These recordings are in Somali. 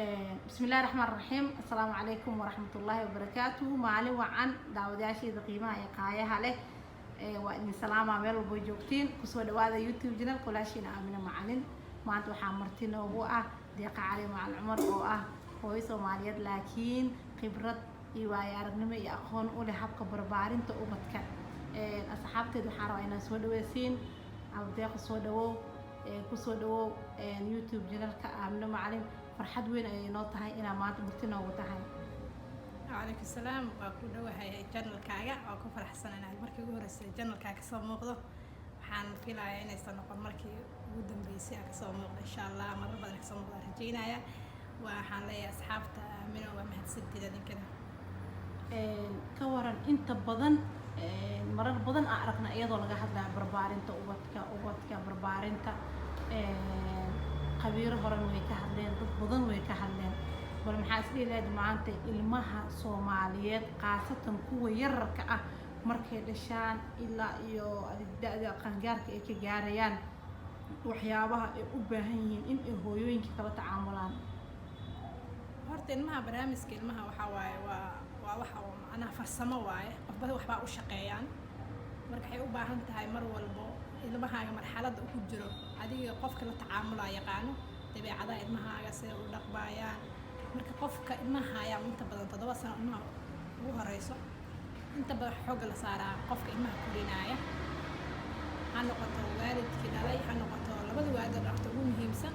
بسم الله الرحمن الرحيم. السلام عليكم ورحمة الله وبركاته. معلم وعن داوداشي دقيمة يقايها له وإن سلام عمل وبوجوكتين كسود هذا يوتيوب جنال كلاشين آمنة معلم ما أنتوا حامرتين وهو ديق علي مع العمر هو سوماليات لكن خبرة إيواي أرنمي يأخون أولي حبك بربارين تقوبتك أصحابتي دحارة إنا سود ويسين أو ديق سودو كسودو يوتيوب جنال كآمنة معلم فرحد وين أي نقطة هاي أنا ما تمرتنا وتهاي. عليك السلام وكل هاي جنرال كاجا وكل فرح سنة أنا المركي جورس جنرال كاجا صوم مقدو حان في لا يعني استنقل مركي ودم بيسي كصوم مقدو إن شاء الله مرة بدنا كصوم مقدو رجينا يا وحان لي أصحاب منو ومهد ستي ذي كده. كورن أنت بدن مرة بدن أعرفنا أيضا لقى حد بربارين تقوتك بربارين خبير هرن ويكهلين ضد بدن ويكهلين بل محاسبين هذا معناته المها صوماليات قاصة قوة يركع مركي دشان إلا إيو الدأ قنجارك إيك جاريان وحيابها أبهين إن هويين كتلا تعاملان. هرت المها برامج كلمها وحواي ووحوا أنا فرسمة واي أفضل وحبا وشقيان مركي أبهن تهاي مرة والبو ilmaha marxalada uu ku jiro adiga qofka la tacaamulaya yaqaano dabeecada ilmaha sida uu dhaqbaayaan marka qofka ilmaha ayaa inta badan 7 sano ilmaha ugu horeyso inta badan xoog la saaraa qofka ilmaha korinaya ha noqoto waalidkii dhalay ha noqoto labada waalid dhaqto ugu muhiimsan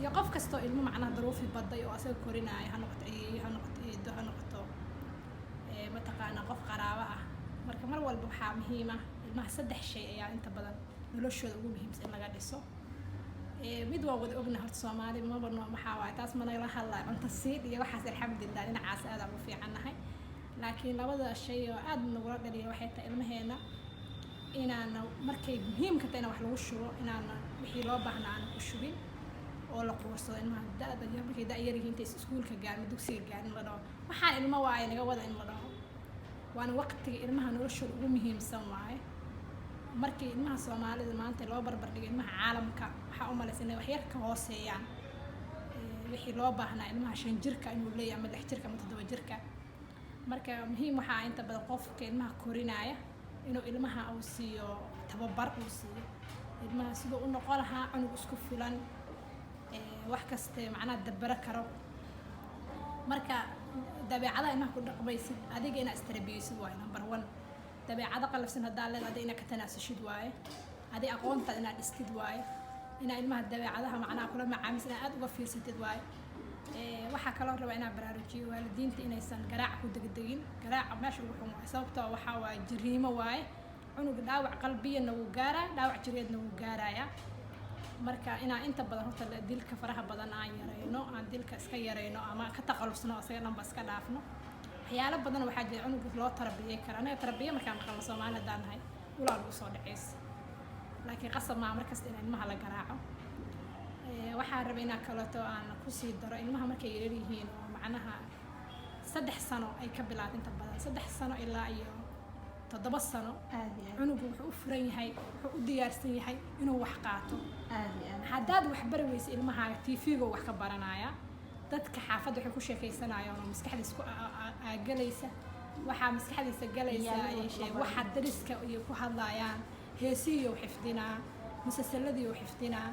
iyo qof kasto ilmo macnaha daruufi baday oo asaga korinaya ha noqoto eedo ha noqoto mataqaana qof qaraabo ah marka mar walba waxa muhiim ah ilmaha 3 shay ayaa inta badan noloshooda ugu muhiimsan laga dhiso mid waa wada ogna horta Soomaali ma barno maxaa waay taas ma la hadlaa cunto siid iyo waxaas alxamdulillah dhinacaas aad ugu fiicanahay laakiin labada shay oo aad nagula dhaliyo waxay tahay ilmaheena inaan markay muhiim ka tahay wax lagu shubo inaan wixii loo baahnaa aan ku shubin oo la quursado ilmaha da'da markay da' yar yihiin iskuulka gaarin dugsiga gaarin la dhaho waxaan ilmo waay naga wada in la dhaho waana waqtiga ilmaha noloshooda ugu muhiimsan waay markii ilmaha Soomaalida maanta loo barbar dhigay ilmaha caalamka waxa u maleysay wax yar ka hooseeyaan wixii loo baahnaa ilmaha 5 jirka inuu leeyahay ama 6 jirka ama 7 jirka marka muhiim waxa inta badan qofka ilmaha korinaya inuu ilmaha uu siiyo tababar uu siiyo ilmaha sidoo uu noqon lahaa cunug isku filan wax kasta macna dabara karo marka dabeecada ilmaha ku dhaqmaysid adiga ina istarbiyaysid waa number 1 dabeecada qalafsan hadaa leedahay ina ka tanaasushid waaye adi aqoonta ina dhistid waaye ina ilmaha dabeecadaha macnaha kula macaamisan aad uga fiirsatid waaye waxa kale oo raba ina baraarujiyo waalidiinta inaysan garaac ku degdegin garaac meesha ugu xun waa sababtoo waxa waa jiriimo waaye cunug dhaawac qalbiyana uu gaaraa dhaawac jireedna uu gaaraya marka ina inta badan horta dilka faraha badan aan yareyno aan dilka iska yareyno ama ka taqalusno asaga dhanba iska dhaafno waxyaalo badan waxaa jira cunug loo tarbiyay kara anaga tarbiya markaan maqalno Soomaaliya daanahay ulaa lagu soo dhaceys laakiin qasab ma markasta in ilmaha la garaaco waxaa rabay inaa kaleeto aan ku sii daro ilmaha markay yar yihiin oo macnaha 3 sano ay ka bilaabeen inta badan 3 sano ilaa iyo 7 sano cunugu wuxuu u furan yahay wuxuu u diyaarsan yahay inuu wax qaato haddaad wax bari weyso ilmaha TV-ga wax ka baranaya dadka xaafadda waxay ku sheekaysanayaan oo maskaxdiisa ku galaysa waxa maskaxdiisa galaysa ay sheeg waxa dariska iyo ku hadlayaan heesiyo xifdinaa musalsaladii oo xifdinaa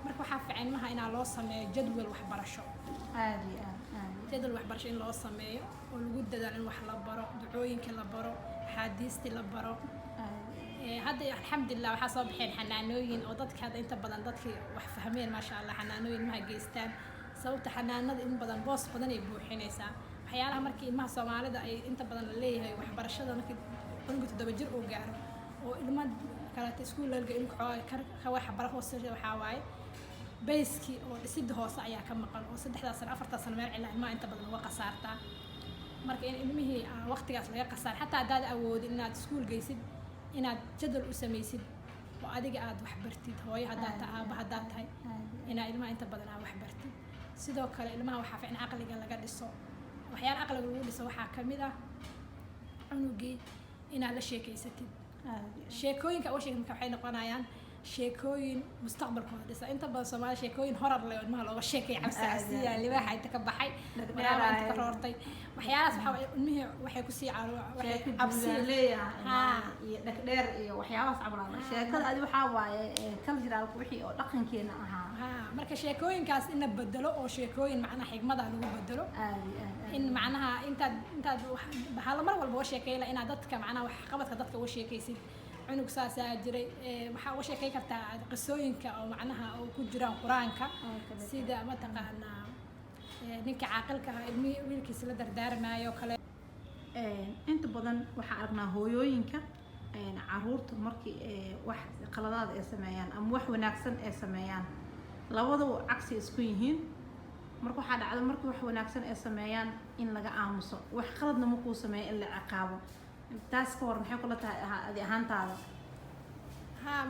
marka waxa fiican maha in loo sameeyo jadwal waxbarasho jadwal waxbarasho in loo sameeyo oo lagu dadaalo in wax la baro ducooyinka la baro xadiisti la baro hadda alxamdulillah waxa soo bixin xanaanooyin oo dadka hadda inta badan dadkii wax fahmeen ma sha Allah xanaanooyin ma geystaan sababta xanaanada in badan boos badan ay buuxinaysaa waxyaalaha markii ilmaha Soomaalida ay inta badan la leeyahay waxbarashada markii cunuga 7 jir uu gaaro oo ilmaha kala iskuul laga in ka wax baro hooseeyo waxa waaye bayski oo dhisid hoose ayaa ka maqan oo 3 sano 4 sano meel ilmaha inta badan uga qasaarta marka in ilmihii waqtigaas laga qasaar xataa hadaad awoodin inaad iskuul geysid inaad jadwal u sameysid oo adiga aad wax bartid hooyo hadaa taaba hadaa tahay ina ilmaha inta badan wax bartid sidoo kale ilmaha waxa fiican aqliga laga dhiso waxyaalaha aqliga lagu dhiso waxa kamid ah cunugii inaad la sheekaysatid sheekooyinka oo sheekada waxay noqonayaan sheekooyin mustaqbalkooda dhisa inta badan Soomaali sheekooyin horar leh oo ilmaha looga sheekay cabsi cabsiya libaaxa inta ka baxay meelaha inta ka roortay waxyaalahaas waxa way ilmihii waxay ku sii waxay cabsi leeyahay iyo dhaqdheer iyo waxyaabahaas camalada sheekada adi waxa waaye cultural wixii oo dhaqankeena ahaa marka sheekooyinkaas in la bedelo oo sheekooyin macnaha xigmada lagu bedelo in macnaha intaad hal mar walba sheekayla inaad dadka macnaha wax qabadka dadka u sheekaysid cunug saasaa jiray waxaa uga sheekay kartaa qisooyinka oo macnaha oo ku jiraan quraanka sida mataqaanaa ninka caaqilka ah ilmihii wiilkiisa la dardaarmayo kale inta badan waxaa aragnaa hooyooyinka caruurta markii wax qaladaad ay sameeyaan ama wax wanaagsan ay sameeyaan labadaba cagsi isku yihiin marka waxaa dhacda markii wax wanaagsan ay sameeyaan in laga aamuso wax qaladna markuu sameeyo in la ciqaabo taas ka war maxay kula tahay adi ahaantaada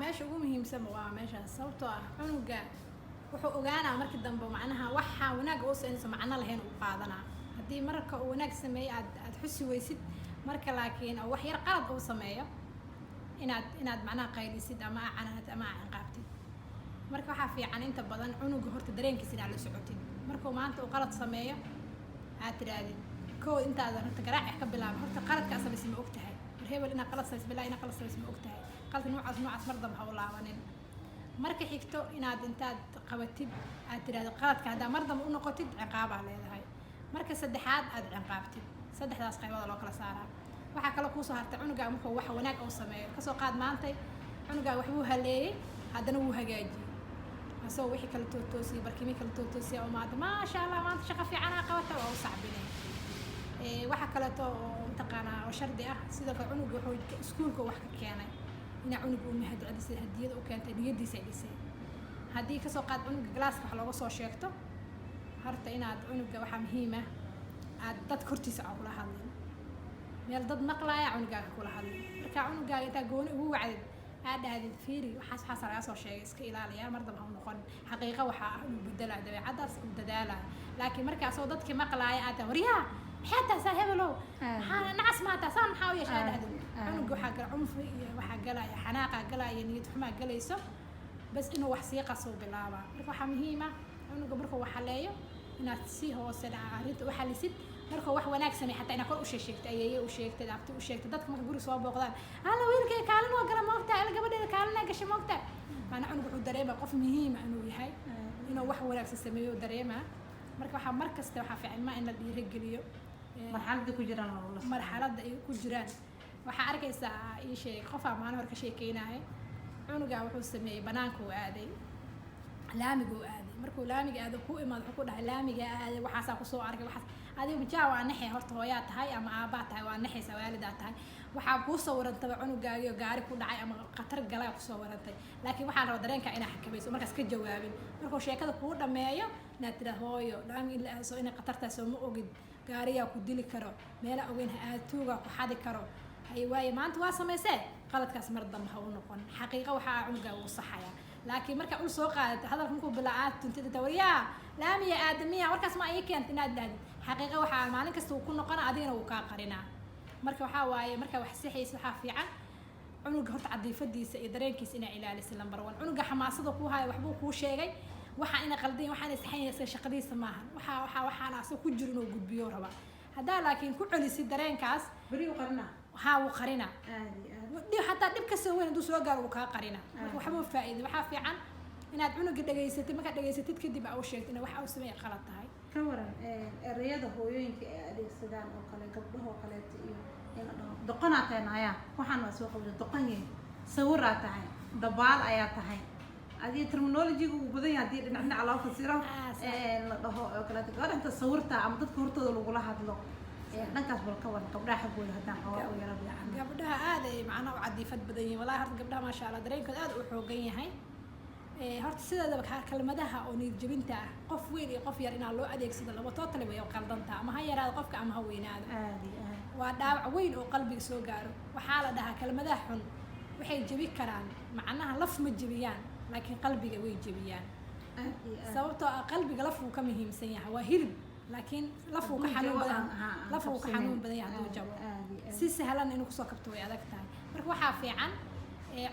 meesha ugu muhiimsan waa meeshaas sababtoo ah cunuga wuxuu ogaanaa markii dambe macnaha waxa wanaag oo saynayso macno lahayn u qaadanaa haddii marka uu wanaag sameeyo aad xusi weysid marka laakiin wax yar qalad uu sameeyo inaad macnaha qaylisid ama canaanad ama ciqaabtid marka waxaa fiican inta badan cunuga horta dareenkiisa inaad la socotid markuu maanta uu qalad sameeyo aad tiraadid koo intaadan horta garaac ka bilaabo horta qaladka asabaysa ma og tahay hebel inaad qalad samaysa bilaa inaad qalad samaysa ma og tahay qalad noocaas mar dambe ha u laabanin marka xigto inaad intaad qabatid aad tiraahdo qaladka haddaa mar dambe u noqotid ciqaabaa leedahay marka saddexaad aad ciqaabtid saddexdaas qaybood loo kala saaraa waxaa kaloo kuusoo hartay cunugaa markuu wax wanaag uu sameeyo kasoo qaad maantay cunugaa waxbuu haleeyey haddana wuu hagaajiyey asagoo wixii kala tootoosiyey barkimii kala tootoosiyay oo maanta maasha allah maanta shaqo fiicanaa qabata waa u sacbinay waxaa kaleeto oo mataqaanaa oo shardi ah sidoo kale cunuga wuxuu iskuulka wax ka keenay inaa cunuga u mahad celisay hadiyada u keentay niyadiisa dhisay haddii kasoo qaad cunuga galaaska wax looga soo sheegto horta inaad cunuga waxaa muhiim ah aad dadka hortiisa aan kula hadlin meel dad maqlaaya cunugaaga kula hadlin marka cunugaaga intaa gooni ugu wacdid aad dhahdid fiiri waxaas laga soo sheegay iska ilaaliya mar daba ha u noqon xaqiiqa waxaa ah inuu bedelaa dabeecadaas u dadaalaa laakiin markaasoo dadkii maqlaaya aad waryaa maxaa taasaa hebelow maxaa nacas maa taasaa maxaa u yeeshaa dhahdid cunuga waxaa gala cunfi iyo waxaa galaya xanaaqaa galaya niyad xumaa galayso bas inuu wax sii qasoo bilaabaa marka waxaa muhiim ah cunuga markuu wax haleeyo inaad si hoose arrinta u xalisid markuu wax wanaag sameey xataa inaad kor u sheegtay ayeeye u sheegtay abti u sheegtay dadka marka guri soo booqdaan alla wiilkay kaalin oo gala moogtaa alla gabadheeda kaalina gashay moogtaa maana cunug wuxuu dareemaa qof muhiim ah inuu yahay inuu wax wanaagsan sameeyo dareemaa marka waxaa mar kasta waxaa fiican ma in la dhiirigeliyo marxaladda ay ku jiraan waxaa arkaysaa ii sheeg qofaa maalin hore ka sheekeynahay cunugaa wuxuu sameeyey banaanka uu aaday laamiga uu aaday markuu laamiga aaday ku imaad wuxuu ku dhahay laamiga aaday waxaasaa kusoo arkay waxaas adiga jaa waa naxay horta hooyaa tahay ama aabaa tahay waa naxaysa waalidaa tahay waxaa kuu soo warantaba cunugaagii oo gaari ku dhacay ama khatar galaa kusoo warantay laakiin waxaa raba dareenka inaa xakamayso markaas ka jawaabin markuu sheekada kuu dhameeyo inaad tira hooyo laami in la aaso inay khatartaasoo ma ogid gaariyaa ku dili karo meela ogeyn aatuugaa ku xadi karo hay waaye maanta waa samaysee qaladkaas mar dambe ha u noqon xaqiiqa waxaa cunugaaga u saxaya laakiin markaa ul soo qaadata hadalka markuu bilaa tuntida waryaa laamiya aadamiya warkaas ma ii keenta inaad dhahdid xaqiiqa waxaa maalin kasta uu ku noqona adigana wuu kaa qarinaa marka waxaa waaye markaa wax sixaysa waxaa fiican cunuga horta cadiifadiisa iyo dareenkiisa inaa ilaalisay lambar one cunuga xamaasada ku haya waxbuu kuu sheegay waxaa ina qaldayn waxaana saxaynaysa shaqadiisa maahan waxaana asoo ku jiro inuu gudbiyo raba haddaa laakiin ku celisid dareenkaas beri u qarina wuu qarina xataa dhib kasoo weyn hadduu soo gaaro wuu kaa qarina marka waxbuu faa'iiday waxaa fiican inaad cunuga dhegaysatid markaad dhegaysatid kadib aa u sheegtid ina waxa uu sameeya qalad tahay ka waran erayada hooyooyinka ay adeegsadaan oo kale gabdhahoo kaleeto iyo in la dhaho doqonaa tahay naaya waxaan waa soo qabda doqonye sawiraa tahay dabaal ayaa tahay adii terminology-ga uu badan yahay haddii dhinac loo fasiro la dhaho oo kaleeto gabadha sawirta ama dadka hortooda lagula hadlo dhankaas bal ka waran gabdhaha xaggooda haddaan xoogaa u yara biican gabdhaha aad ay macnaha u cadiifad badan yihiin walahi horta gabdhaha maasha allah dareenkooda aad u xoogan yahay horta sideedaba kelmadaha oo niyad jabinta ah qof weyn iyo qof yar inaa loo adeegsado laba tootale way qaldantaa ama ha yaraado qofka ama ha weynaado waa dhaawac weyn oo qalbiga soo gaaro waxaa la dhahaa kelmadaha xun waxay jebi karaan macnaha laf ma jebiyaan laakiin qalbiga way jebiyaan sababtoo ah qalbiga laf wuu ka muhiimsan yahay waa hilib laakiin laf wuu ka xanuun badan yahay hadduu jabo si sahlan inuu kusoo kabto way adag tahay marka waxaa fiican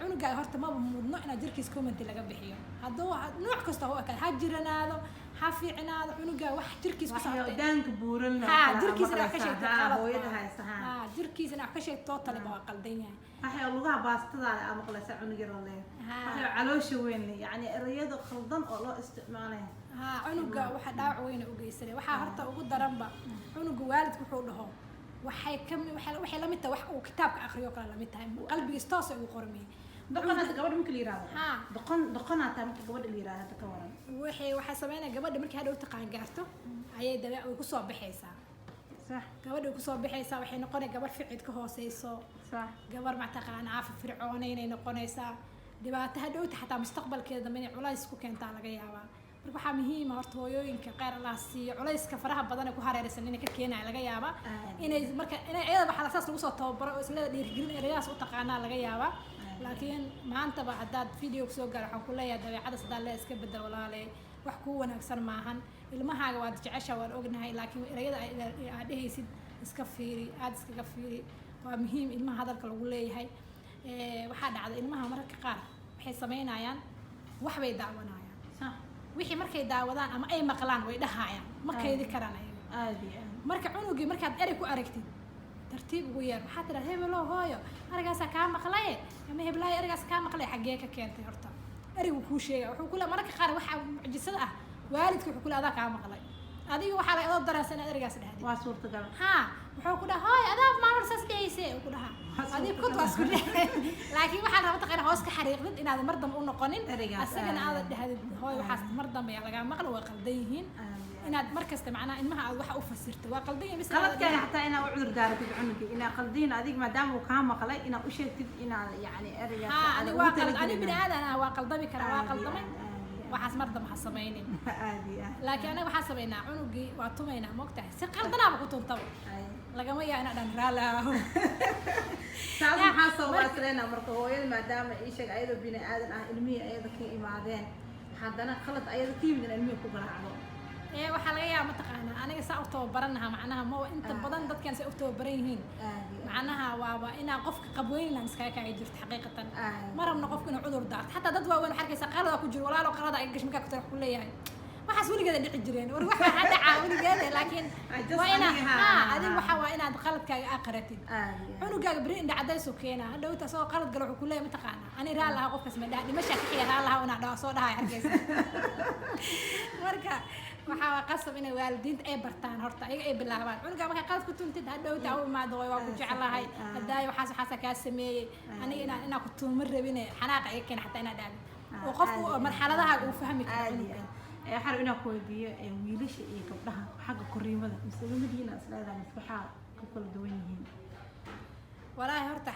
cunugaaga horta maba mudno inaad jirkiis comment laga bixiyo hadduu nooc kasta u ekaad ha jiranaado ha fiicnaado cunugaaga wax jirkiis ku saabtay daanka buuran jirkiisana wax ka sheegto hooyada haysta jirkiisana wax ka sheegto totally waa qaldan yahay waxay lugaha baastadaada ama qalaysa cunug yar oo leeyahay waxay caloosha weyn yani erayada khaldan oo loo isticmaalay cunuga waxa dhaawac weyn u geysanay waxa horta ugu daranba cunuga waalidku wuxuu dhaho waxay la mid tahay wax uu kitaabka akhriyo kala la mid tahay qalbigiis toos ugu qormay doqonada gabadha markii la yiraahdo doqonata markii gabadha la yiraahdo ka waran waxay sameeyeen gabadha markii hadhow taqaan gaarto ayay dabeec way ku soo baxaysaa صح gabadha ku soo bixaysaa waxay noqonay gabar ficid ka hooseyso صح gabar ma taqaan aaf fircoonay noqonaysaa dhibaato hadhowta xataa mustaqbalkeeda dambe culays ku keentaa laga yaabaa marka waxa muhiim ah horta hooyooyinka qaar Allah siiyo culayska faraha badan ee ku hareeraysan inay ka keenay laga yaabaa inay marka inay ayada waxa asaas lagu soo tababaro oo isla dhiirigelin erayaas u taqaanaa laga yaabaa laakiin maanta ba hadaad video soo gaar waxaan ku leeyahay dabeecada sidaa la iska bedel walaalay wax ku wanaagsan maahan ilmahaaga waad jeceshaa waan ognahay laakiin erayada aad dhehaysid iska fiiri aad iskaga fiiri waa muhiim ilmaha hadalka lagu leeyahay waxaa dhacda ilmaha mararka qaar waxay sameynayaan wax bay daawanayaan صح wixii markay daawadaan ama ay maqlaan way dhahayaan ma keedi karaan aadi marka cunugii markaad eray ku aragtid tartiib ugu yeer waxaad tiraahdaa hebelo hooyo arigaas ka maqlay ama heblaay arigaas ka maqlay xagee ka keentay horta arigu ku sheegay wuxuu kula mararka qaar waxa mucjisada ah waalidku wuxuu kula adaa ka maqlay adiga waxa la idoo daraasan arigaas dhahdii waa suurtagal wuxuu ku dhahay hooyo adaa ma hor saas dhaysay ku dhaha adiga ku taas ku dhahay laakiin waxa la rabtaa qeyn hoos ka xariiqdid inaad mar dambe u noqonin asagana aad dhahdid hooyo waxaas mar dambe laga maqlo waa qaldan yihiin inaad markasta macnaa ilmaha aad waxa u fasirto waa qaldan yahay qaladkaaga xataa inaad u cudur daaratid cunuga inaad qaldiin adiga maadaama uu ka maqlay inaad u sheegtid inaad yani erigaas ani bini aadan waa qaldami karaa waa qaldamay waxaas mar dambe ha sameeynin laakiin anaga waxaan sameynaa cunugii waa tumaynaa moogtahay si qaldanaaba ku tuntaba lagama yaa inaa dhan raalaaho taas maxaa soo waasleynaa marka hooyada maadaama ii sheeg ayadoo bini aadan ah ilmihii ayada ka imaadeen haddana qalad ayada ka yimid in ilmihii ku garaacdo waxaa laga yaaba mataqaanaa aniga saa u tababaranaha macnaha ma inta badan dadkan say u tababaran yihiin macnaha waaba inaa qofka qabweynaan iskaga kaaga jirto xaqiiqatan ma rabno qofka inuu cudur daarto xataa dad waaweyn waxaa arkaysa qalada ku jiro walaalo qalada ay gash markaa ku leeyahay waxaas weligeeda dhici jireen war waxa dhacaa weligeeda laakiin waa inaa adiga waxa waa inaad qaladkaaga aqratid cunugaaga bari indha cadays oo keena hadhowta soo qalad galo wuxuu ku leeyahay mataqaanaa ani raalaha qofkaas ma dhaha dhimasha ka xiga raalaha una dhaw soo dhahay arkaysa marka waxa qasab inay waalidiinta ay bartaan horta ayaga ay bilaabaan cunuga marka qalad ku tuntid hadhowta u imaado waa ku jecelahay hadaayo waxaas ka sameeyay aniga inaa ku tuuma rabin xanaaqa ay keen xataa inaa dhaadin oo qofku marxaladaha uu fahmi karo xar inaa ku weydiiyo wiilasha iyo gabdhaha xagga koriimada mas'uuliyadiina isleedahay masbaxa ku kala duwan yihiin walaahi horta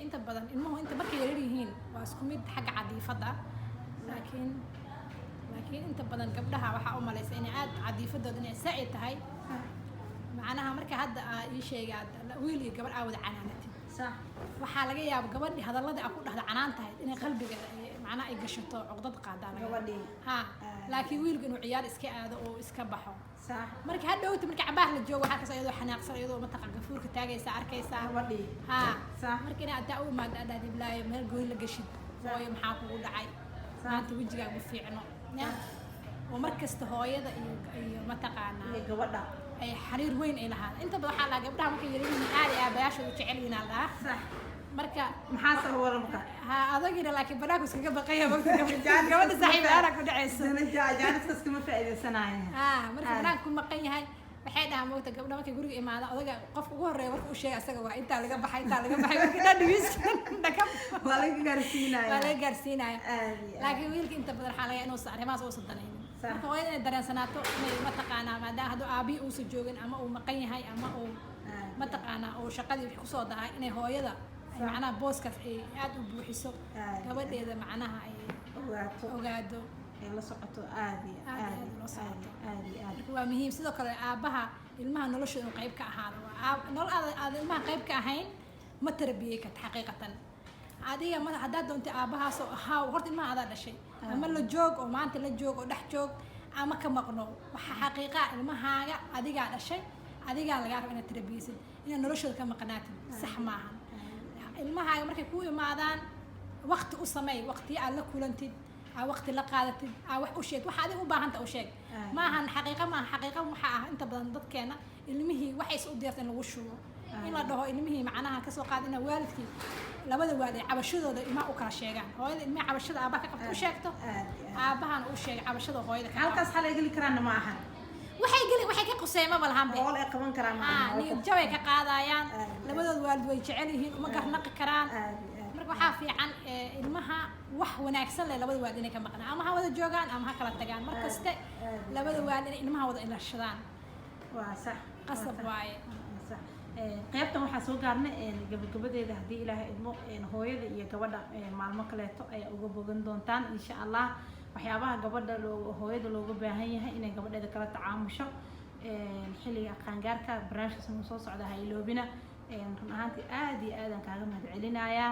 inta badan ilmuhu inta markay yar yihiin waa isku mid xagga cadiifada laakiin inta badan gabdhaha waxa u malaysa inay aad cadiifadooda inay saacid tahay macnaha marka hadda ii sheegay wiil iyo gabar aawada canaanatid صح waxa laga yaabo gabadhi hadalladii ay ku dhaxda canaan tahay inay qalbigeeda macna ay gashato cuqdad qaadaan gabadhi laakiin wiilku inuu ciyaar iska aado oo iska baxo صح marka hadhowta marka cabaar la joogo waxa ka soo iyadoo xanaaqsan iyadoo mataqan gafuurka taagaysa arkaysa gabadhi صح marka inaa taa u maad aad iblaayo meel gooy la gashid hooyo maxaa kugu dhacay maanta wajigaaga u fiicno oo markasta hooyada iyo mataqaana gabadha ay xariir weyn ay lahayd inta badan waxa la gabdhaha markay yareen aad aabayaasha u jecel yihiin Allah صح marka maxaa soo wala marka adagina laakiin banaanku iskaga baqaya waqti gabadha saaxiibada ku dhacayso jaanis iskama faa'iideysanaayeen marka banaanku maqan yahay waxay dhahaan moogta gabdha markay guriga imaada odaga qofka ugu horeeya markuu sheegay asaga waa inta laga baxay markii dhadhiis dhaka waa laga gaarsiinaya laakiin wiilka inta badan waxa laga inuu arrimahaas oo sadanaynin marka waa inay dareensanaato inay mataqaanaa maadaama hadduu aabihi uusan joogin ama uu maqan yahay ama uu mataqaanaa oo shaqadii wixii kusoo dahay inay hooyada macnaha booskaas ay aad u buuxiso gabadheeda macnaha ay ogaado la socoto aad waa muhiim sidoo kale aabaha ilmaha noloshooda qayb ka ahaado nolol aad ilmaha qayb ka ahayn ma tarbiyay ka xaqiiqatan adiga ma hadaa doonto aabahaas oo ahaa horta ilmaha adaa dhashay ama la joog oo maanta la joog oo dhex joog ama ka maqno waxa xaqiiqa ilmahaaga adiga dhashay adiga laga rabo inaad tarbiyaysid inaad noloshooda ka maqnaatid sax maahan ilmahaaga markay ku imaadaan waqti u sameey waqti aad la kulantid waqti la qaadatid wax u sheeg waxa adiga u baahan tahay u sheeg ma ahan xaqiiqo waxa ah inta badan dadkeena ilmihii waxay is u diirteen lagu shubo in la dhaho ilmihii macnaha ka soo qaad in waalidkii labada waalid cabashadooda ima u kala sheegaan hooyada ilmaha cabashada aabbaha ka qabto u sheegto aabbahan u sheeg cabashada hooyada ka halkaas xalay gali karaan ma ahan waxay ka quseyma balahan be oo ay qaban karaan ma aha niyad jabay ka qaadayaan labadooda waalid way jecel yihiin uma garnaqi karaan marka waxaa fiican ilmaha wax wanaagsan leh labada waalid inay ka maqnaan ama ha wada joogaan ama ha kala tagaan markaste labada waalid inay ilmaha wada ilashadaan waa sax qasab waaye sax qaybtan waxaa soo gaarnay gabagabadeeda haddii ilaahay idmo hooyada iyo gabadha maalmo kaleeto ay uga bogan doontaan insha allah waxyaabaha gabadha hooyada looga baahan yahay inay gabadheeda kala tacaamusho xilliga qaangaarka barnaamijkaas nuu soo socda ha iloobina run ahaantii aad iyo aadan kaaga mahad celinayaa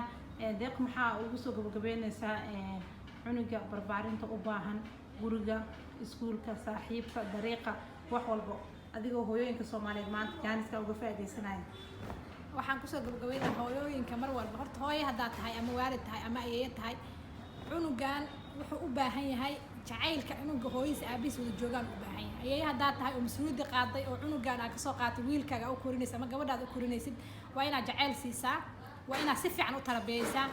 deeq maxaa ugu soo gabagabeynaysaa cunuga barbaarinta u baahan guriga iskuulka saaxiibka dariiqa wax walba adigoo hooyooyinka Soomaaliyeed maanta jaaniska uga faa'iideysanaya waxaan kusoo gabagabeynaa hooyooyinka mar walba horta hooyo haddaad tahay ama waalid tahay ama ayeeyo tahay cunugan wuxuu u baahan yahay jacaylka cunuga hooyadiisa aabihiis wada joogaan u baahan yahay ayeeyo haddaad tahay oo mas-uuliyadda qaaday oo cunugan aad kasoo qaatay wiilkaaga u korinaysa ama gabadhaad u korinaysid waa inaad jacayl siisaa waa inaad si fiican u tarbiyeysaa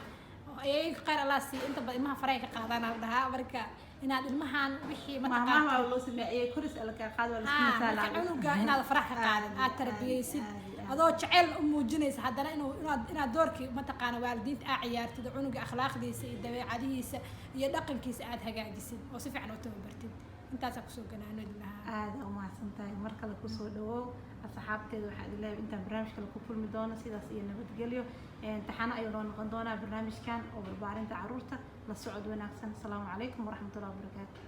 ayeeyo khayr allah sii inta badan ilmaha faraha ka qaadaan la dhahaa marka inaad ilmahan wixii mataqaanaa loo sameeyay koris alka qaad wala isku misaala cunuga inaad faraha ka qaadin aad tarbiyeysid adoo jacayl u muujinaysa haddana inaad doorkii mataqaana waalidiinta aa ciyaartid cunuga akhlaaqdiisa iyo dabeecadihiisa iyo dhaqankiisa aad hagaajisid oo si fiican u tababartid intaasaa kusoo ganaanadi lahaa aada u mahadsantahay mar kale kusoo dhawow asxaabteeda waxaa ilaahay intaan barnaamij kale ku kulmi doono sidaas iyo nabadgelyo imtixaano ayuu noo noqon doonaa barnaamijkan oo barbaarinta caruurta la socod wanaagsan asalaamu calaykum waraxmatullahi wabarakaatu